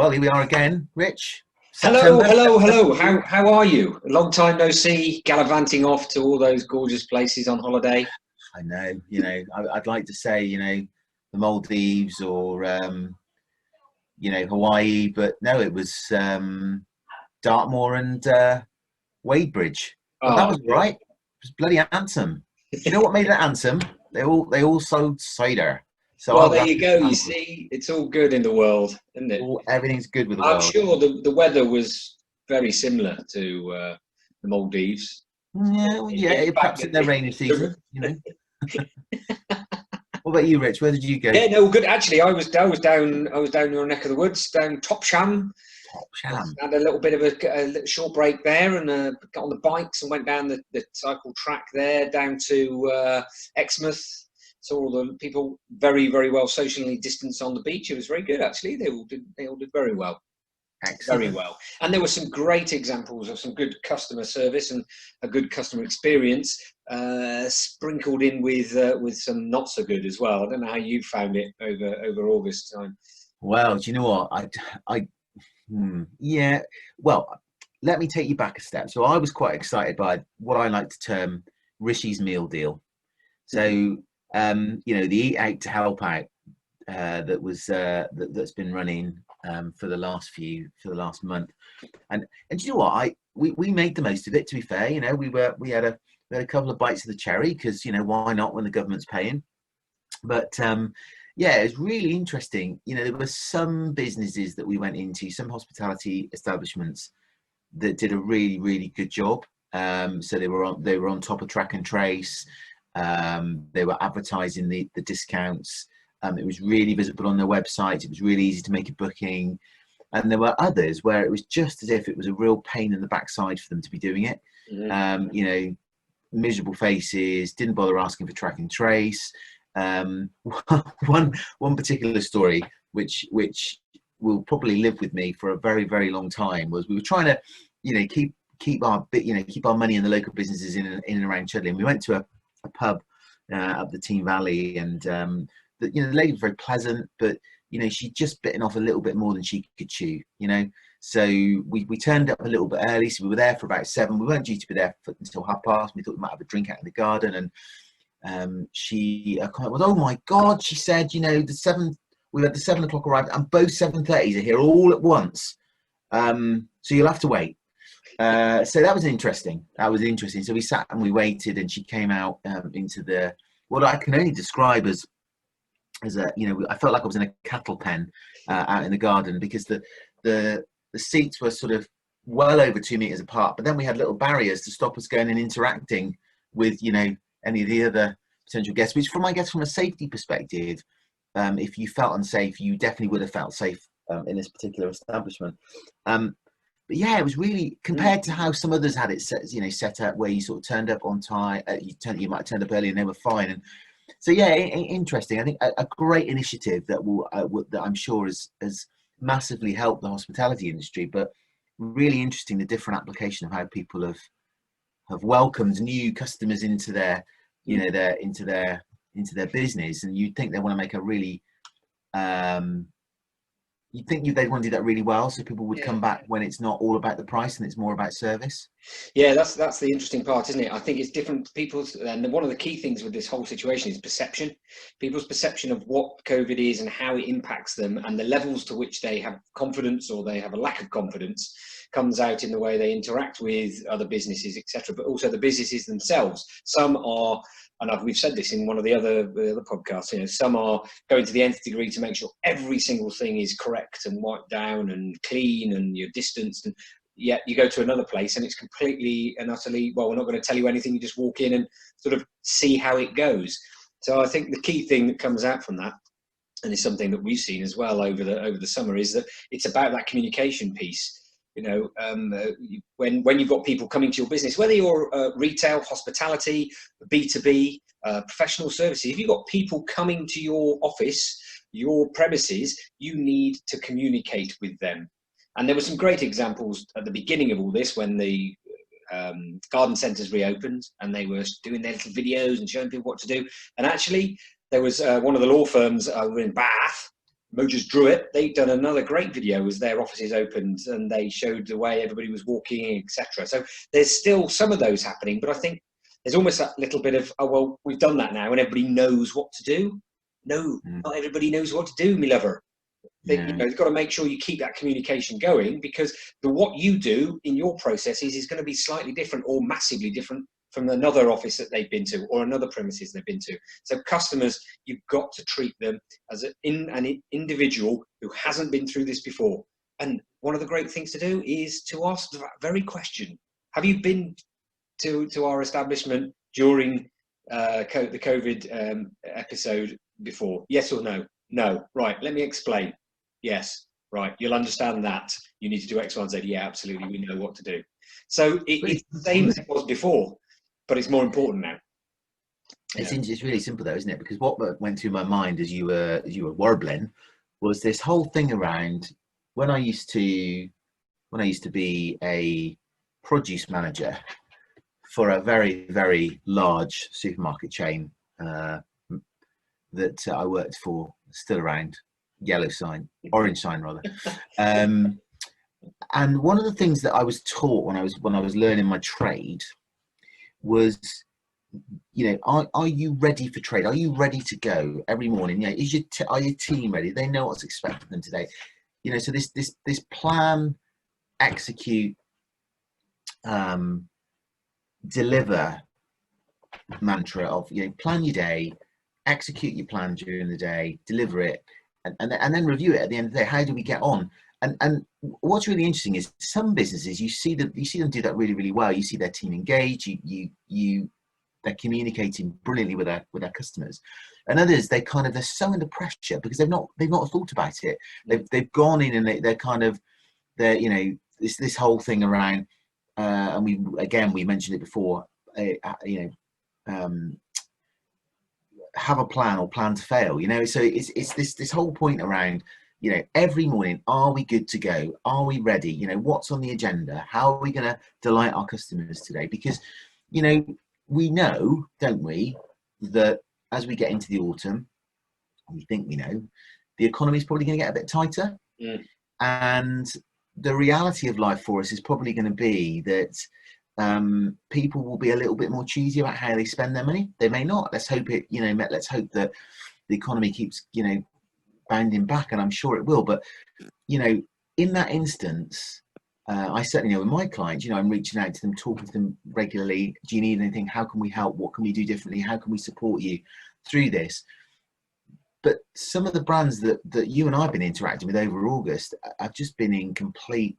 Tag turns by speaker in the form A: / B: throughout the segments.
A: Well, here we are again, Rich.
B: Hello,
A: September.
B: hello, hello. How are you? A long time no see, gallivanting off to all those gorgeous places on holiday.
A: I know, I'd like to say, the Maldives or, Hawaii, but no, it was Dartmoor and Wadebridge. But that
B: Oh,
A: was right. It was bloody handsome. Do you know what made it handsome? They all sold cider. So I
B: well,
A: was
B: there you
A: absolutely
B: go. You
A: hammered.
B: see, it's all good in the world, isn't it?
A: Everything's good with the
B: I'm
A: world.
B: sure the weather was very similar to the Maldives.
A: Yeah, well, yeah,
B: In fact,
A: perhaps in their rainy season. What about you, Rich? Where did you go?
B: yeah, no, good. Actually, I was down your neck of the woods, down Topsham.
A: Top Sham.
B: Had a little bit of a little short break there, and got on the bikes and went down the cycle track there down to Exmouth. Saw all the people very, very well socially distanced on the beach. It was very good, actually. They all did very well. Very
A: Excellent.
B: well. And there were some great examples of some good customer service and a good customer experience, sprinkled in with some not so good as well. I don't know how you found it over August time.
A: Well, do you know what? Yeah. Well, let me take you back a step. So I was quite excited by what I like to term Rishi's meal deal. So, the Eat Out to Help Out that's been running for the last month, and do you know what? We made the most of it. To be fair, we had a couple of bites of the cherry because why not when the government's paying. But yeah, it was really interesting. There were some businesses that we went into, some hospitality establishments that did a really, really good job. So they were on top of track and trace. They were advertising the discounts. It was really visible on their website. It was really easy to make a booking. And there were others where it was just as if it was a real pain in the backside for them to be doing it.
B: Mm-hmm.
A: Miserable faces, didn't bother asking for track and trace. One particular story which will probably live with me for a very, very long time was we were trying to keep our money in the local businesses in and around Chudley, and we went to a pub up the Team Valley, and the lady was very pleasant, but she'd just bitten off a little bit more than she could chew. So we turned up a little bit early, so we were there for about 7. We weren't due to be there until 30:30. We thought we might have a drink out in the garden, and she comment was, "Oh my God," she said, we had the 7 o'clock arrival, and both 7:30s are here all at once. So you'll have to wait. So that was interesting. So we sat and we waited, and she came out into what I can only describe as I felt like I was in a cattle pen out in the garden, because the seats were sort of well over 2 meters apart, but then we had little barriers to stop us going and interacting with any of the other potential guests, which from a safety perspective, if you felt unsafe, you definitely would have felt safe in this particular establishment. But yeah, it was really, compared to how some others had it set up, where you sort of turned up on time, you might have turned up early and they were fine. And so yeah, interesting. I think a great initiative that that I'm sure has massively helped the hospitality industry, but really interesting, the different application of how people have welcomed new customers into their into their business. And you'd think they want to make a really they'd want to do that really well, so people would come back when it's not all about the price and it's more about service.
B: Yeah, that's the interesting part, isn't it? I think it's different people's, and one of the key things with this whole situation is perception. People's perception of what COVID is and how it impacts them, and the levels to which they have confidence or they have a lack of confidence, comes out in the way they interact with other businesses, etc. But also the businesses themselves. Some are, and we've said this in one of the other podcasts, some are going to the nth degree to make sure every single thing is correct and wiped down and clean and you're distanced, and yet you go to another place and it's completely and utterly, well, we're not going to tell you anything, you just walk in and sort of see how it goes. So I think the key thing that comes out from that, and it's something that we've seen as well over the summer, is that it's about that communication piece. When you've got people coming to your business, whether you're retail, hospitality, B2B, professional services, if you've got people coming to your office, your premises, you need to communicate with them. And there were some great examples at the beginning of all this when the garden centres reopened and they were doing their little videos and showing people what to do. And actually, there was one of the law firms over in Bath Mojers Druitt, they'd done another great video as their offices opened and they showed the way everybody was walking, etc. So there's still some of those happening, but I think there's almost that little bit of, oh, well, we've done that now and everybody knows what to do. No, not everybody knows what to do, me lover. You know, you've got to make sure you keep that communication going, because what you do in your processes is going to be slightly different or massively different from another office that they've been to or another premises they've been to. So customers, you've got to treat them as an individual who hasn't been through this before. And one of the great things to do is to ask that very question. Have you been to our establishment during the COVID episode before? Yes or no? No. Right, let me explain. Yes. Right, you'll understand that. You need to do X, Y, and Z. Yeah, absolutely. We know what to do. So it's the same as it was before, but it's more important now.
A: It's really simple though, isn't it? Because what went through my mind as you were warbling was this whole thing around when I used to be a produce manager for a very, very large supermarket chain that I worked for, still around, orange sign rather. And one of the things that I was taught when I was learning my trade was, you know, are you ready for trade? Are you ready to go every morning? You know, are your team ready? They know what's expected of them today. You know, so this plan, execute, deliver mantra of, you know, plan your day, execute your plan during the day, deliver it, and then review it at the end of the day. How do we get on? And what's really interesting is some businesses you see them do that really, really well. You see their team engage. They're communicating brilliantly with their customers, and others they're so under pressure because they've not thought about it. They've gone in and they're you know, this whole thing around and we mentioned it before, you know, have a plan or plan to fail, you know. So it's this whole point around, you know, every morning, are we good to go? Are we ready? You know, what's on the agenda? How are we going to delight our customers today? Because, you know, we know, don't we, that as we get into the autumn, we think we know, the economy is probably going to get a bit tighter. And the reality of life for us is probably going to be that people will be a little bit more choosy about how they spend their money. They may not. Let's hope that the economy keeps, you know, bounding back, and I'm sure it will. But, you know, in that instance, I certainly know with my clients, you know, I'm reaching out to them, talking to them regularly. Do you need anything? How can we help? What can we do differently? How can we support you through this? But some of the brands that you and I have been interacting with over August have just been in complete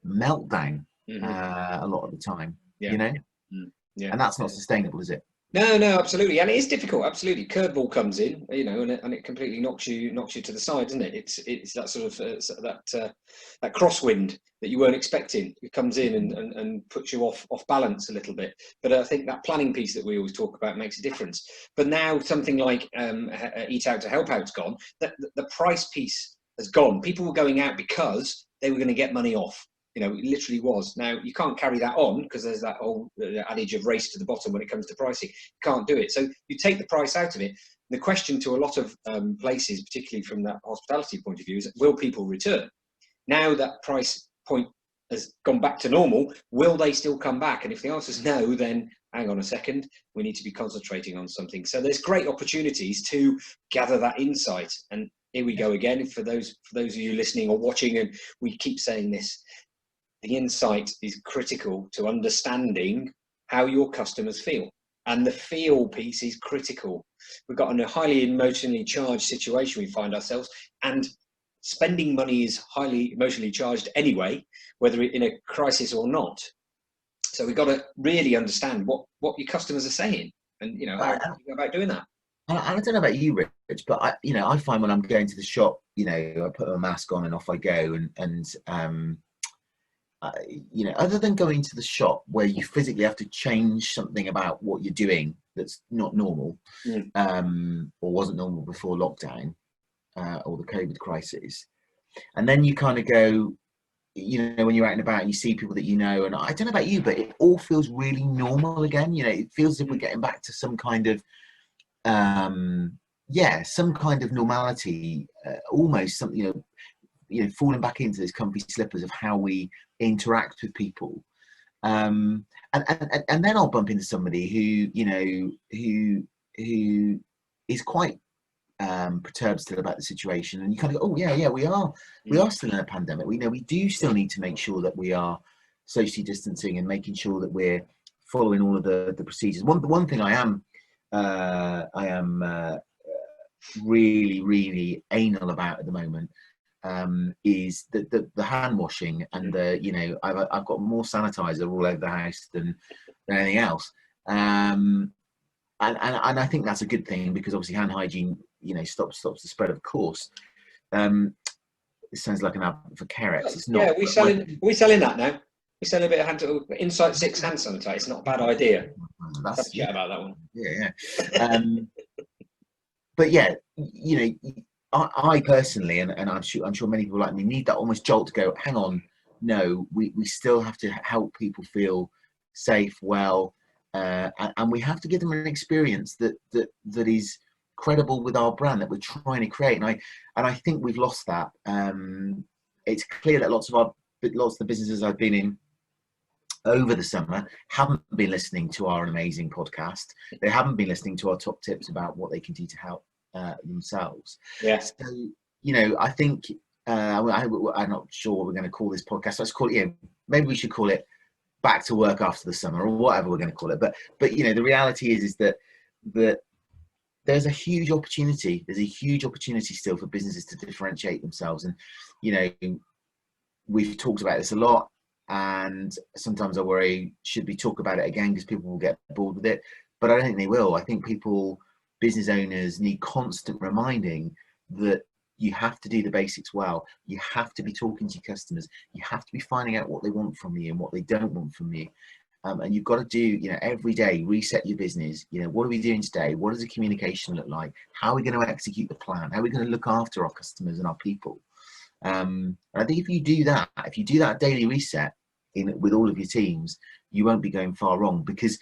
A: meltdown a lot of the time, you know? And that's not sustainable, is it?
B: No, absolutely, and it is difficult. Absolutely, curveball comes in, you know, and it completely knocks you to the side, doesn't it? It's that sort of that crosswind that you weren't expecting. It comes in and puts you off balance a little bit. But I think that planning piece that we always talk about makes a difference. But now something like Eat Out to Help Out's gone. The price piece has gone. People were going out because they were going to get money off. You know, it literally was. Now, you can't carry that on because there's that old adage of race to the bottom when it comes to pricing. You can't do it. So you take the price out of it. The question to a lot of places, particularly from that hospitality point of view, is will people return? Now that price point has gone back to normal, will they still come back? And if the answer is no, then hang on a second, we need to be concentrating on something. So there's great opportunities to gather that insight. And here we go again, for those of you listening or watching, and we keep saying this, the insight is critical to understanding how your customers feel. And the feel piece is critical. We've got a highly emotionally charged situation we find ourselves, and spending money is highly emotionally charged anyway, whether in a crisis or not. So we've got to really understand what your customers are saying, and, you know, how do you go about doing that?
A: I don't know about you, Rich, but I find when I'm going to the shop, you know, I put a mask on and off I go, and you know, other than going to the shop where you physically have to change something about what you're doing that's not normal, or wasn't normal before lockdown, or the COVID crisis, and then you kind of go, you know, when you're out and about and you see people that you know, and I don't know about you, but it all feels really normal again. You know, it feels as if we're getting back to some kind of yeah, some kind of normality, almost something, falling back into those comfy slippers of how we interact with people. And then I'll bump into somebody who is quite perturbed still about the situation, and you kind of go, oh yeah, we are still in a pandemic. We do still need to make sure that we are socially distancing and making sure that we're following all of the procedures. One thing I am really anal about at the moment is the hand washing, and I've got more sanitizer all over the house than anything else, and I think that's a good thing, because obviously hand hygiene stops the spread, of course. It sounds like an advert for carrots. It's not.
B: Yeah, we selling that now. We sell a bit of Insight 6 hand sanitizer. It's not a bad idea. Let's chat about that one.
A: Yeah. But yeah, I personally, and I'm sure many people like me, need that almost jolt to go, hang on, no, we still have to help people feel safe, well, and we have to give them an experience that is credible with our brand that we're trying to create. And I think we've lost that. It's clear that lots of the businesses I've been in over the summer haven't been listening to our amazing podcast. They haven't been listening to our top tips about what they can do to help themselves.
B: Yeah.
A: So, I think I'm not sure what we're going to call this podcast. Let's call it, maybe we should call it Back to Work After the Summer, or whatever we're going to call it. But the reality is that there's a huge opportunity. There's a huge opportunity still for businesses to differentiate themselves. And, we've talked about this a lot, and sometimes I worry, should we talk about it again, because people will get bored with it? But I don't think they will. I think business owners need constant reminding that you have to do the basics well. You have to be talking to your customers. You have to be finding out what they want from you and what they don't want from you. And you've got to do, every day, reset your business. What are we doing today? What does the communication look like? How are we going to execute the plan? How are we going to look after our customers and our people? And I think if you do that daily reset with all of your teams, you won't be going far wrong, because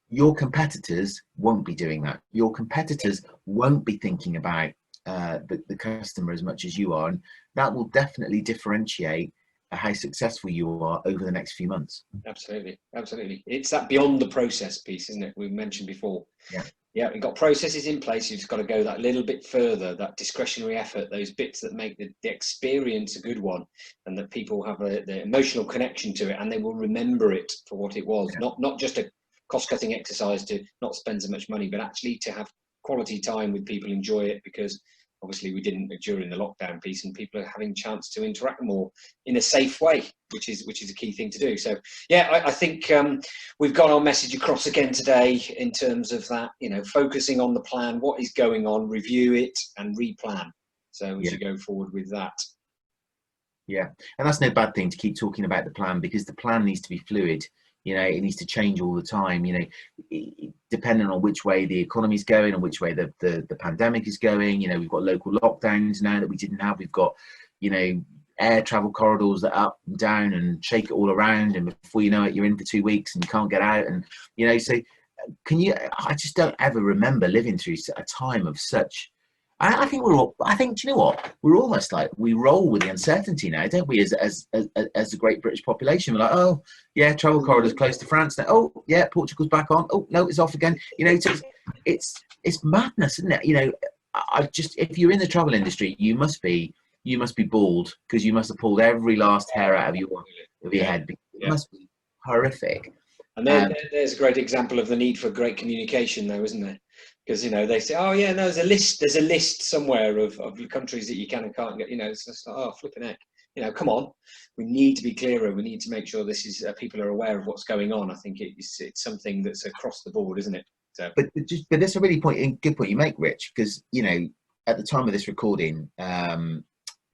A: your competitors won't be doing that. Your competitors won't be thinking about the customer as much as you are, and that will definitely differentiate how successful you are over the next few months.
B: Absolutely. It's that beyond the process piece, isn't it? We mentioned before. Yeah, we've got processes in place. You've just got to go that little bit further, that discretionary effort, those bits that make the experience a good one, and that people have the emotional connection to it, and they will remember it for what it was. Not just a cost-cutting exercise to not spend so much money, but actually to have quality time with people, enjoy it, because obviously we didn't during the lockdown piece, and people are having a chance to interact more in a safe way, which is a key thing to do. So yeah, I think we've got our message across again today in terms of that, focusing on the plan, what is going on, review it and replan. So we should go forward with that.
A: Yeah, and that's no bad thing to keep talking about the plan, because the plan needs to be fluid. It needs to change all the time, depending on which way the economy's going and which way the pandemic is going. We've got local lockdowns now that we didn't have. We've got, air travel corridors that are up and down and shake it all around. And before you know it, you're in for 2 weeks and you can't get out. And, so I just don't ever remember living through a time of such. I think do you know what? We're almost like, we roll with the uncertainty now, don't we? As the great British population, we're like, oh yeah, travel corridors close to France now. Oh yeah, Portugal's back on. Oh no, it's off again. So it's madness, isn't it? If you're in the travel industry, you must be bald, because you must have pulled every last hair out of your head. It must be horrific.
B: And there's a great example of the need for great communication, though, isn't there? Because they say, oh yeah, no, there's a list somewhere of countries that you can and can't get. It's just like, oh, flipping heck. Come on, we need to be clearer. We need to make sure this is people are aware of what's going on. I think it's something that's across the board, isn't it? So,
A: but that's a really good point you make, Rich, because at the time of this recording,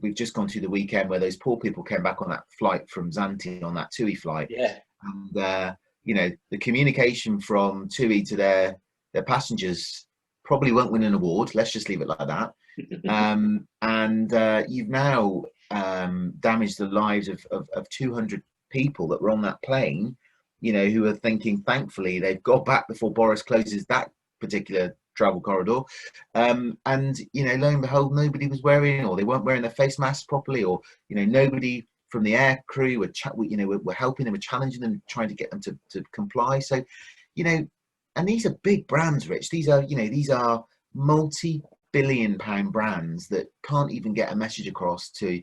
A: we've just gone through the weekend where those poor people came back on that flight from Zante, on that TUI flight.
B: Yeah.
A: And the communication from TUI to their passengers probably won't win an award. Let's just leave it like that. And you've now damaged the lives of 200 people that were on that plane, who are thinking, thankfully, they've got back before Boris closes that particular travel corridor. And, you know, lo and behold, nobody was wearing, or they weren't wearing their face masks properly, or, you know, nobody from the air crew were helping them, were challenging them, trying to get them to comply. So, you know, and these are big brands, Rich. These are multi-billion-pound brands that can't even get a message across to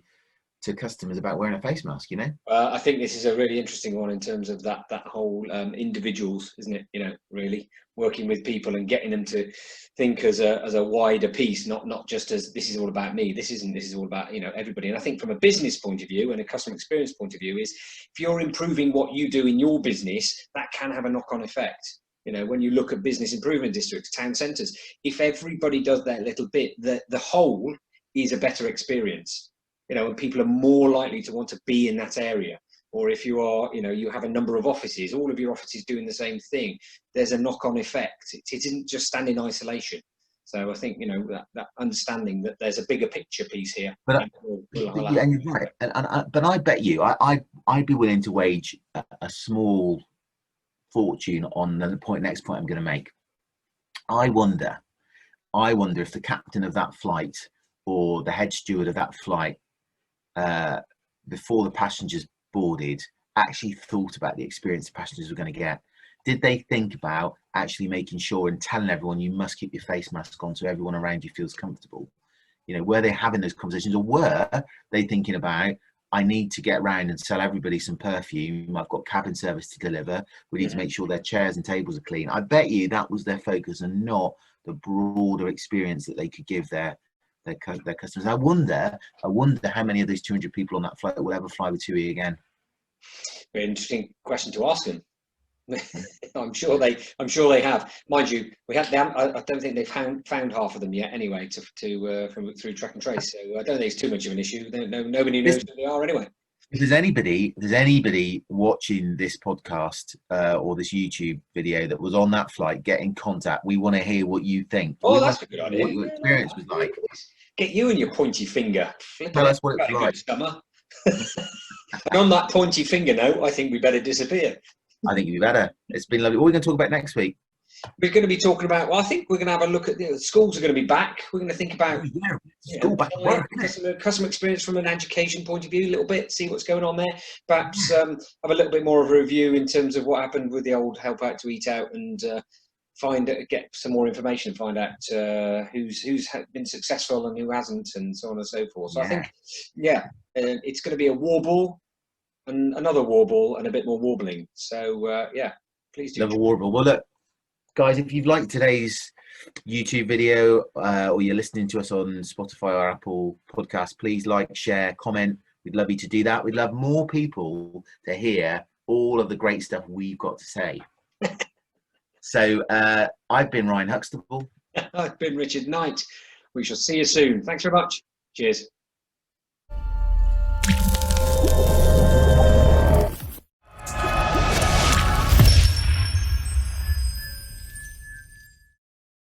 A: customers about wearing a face mask, you know.
B: I think this is a really interesting one in terms of that whole individuals, isn't it? You know, really working with people and getting them to think as a wider piece, not just as this is all about me. This is all about, you know, everybody. And I think from a business point of view and a customer experience point of view is, if you're improving what you do in your business, that can have a knock-on effect. You know, when you look at business improvement districts, town centres, if everybody does their little bit, the whole is a better experience. You know, and people are more likely to want to be in that area. Or if you are, you know, you have a number of offices, all of your offices doing the same thing, there's a knock-on effect. It isn't just stand in isolation. So I think, you know, that understanding that there's a bigger picture piece here.
A: But and you're right. But I bet you, I'd be willing to wage a small fortune on the next point I'm going to make. I wonder if the captain of that flight or the head steward of that flight, before the passengers boarded, actually thought about the experience the passengers were going to get. Did they think about actually making sure and telling everyone you must keep your face mask on so everyone around you feels comfortable? You know, were they having those conversations, or were they thinking about, I need to get around and sell everybody some perfume, I've got cabin service to deliver, we need to make sure their chairs and tables are clean? I bet you that was their focus, and not the broader experience that they could give their customers. I wonder how many of those 200 people on that flight will ever fly with TUI again.
B: Very interesting question to ask them. I'm sure they have. Mind you, I don't think they've found half of them yet. Anyway, through track and trace. So I don't think it's too much of an issue. Nobody knows who they are anyway.
A: If there's anybody watching this podcast or this YouTube video that was on that flight, get in contact. We want to hear what you think.
B: Oh, that's a good idea.
A: What your experience was like.
B: Get you and your pointy finger.
A: Tell us what it was like.
B: Summer. And on that pointy finger note, I think we better disappear.
A: I think you'd be better. It's been lovely. What are we going to talk about next week?
B: We're going to be talking about, well, I think we're going to have a look at, the schools are going to be back. We're going to think about customer experience from an education point of view a little bit, see what's going on there. Perhaps have a little bit more of a review in terms of what happened with the old Help Out to Eat Out, and get some more information, find out who's been successful and who hasn't, and so on and so forth. So I think, it's going to be a warble and another warble and a bit more warbling. So please do.
A: Another warble. Well, look, guys, if you've liked today's YouTube video or you're listening to us on Spotify or Apple Podcasts, please like, share, comment. We'd love you to do that. We'd love more people to hear all of the great stuff we've got to say. So I've been Ryan Huxtable.
B: I've been Richard Knight. We shall see you soon. Thanks very much. Cheers.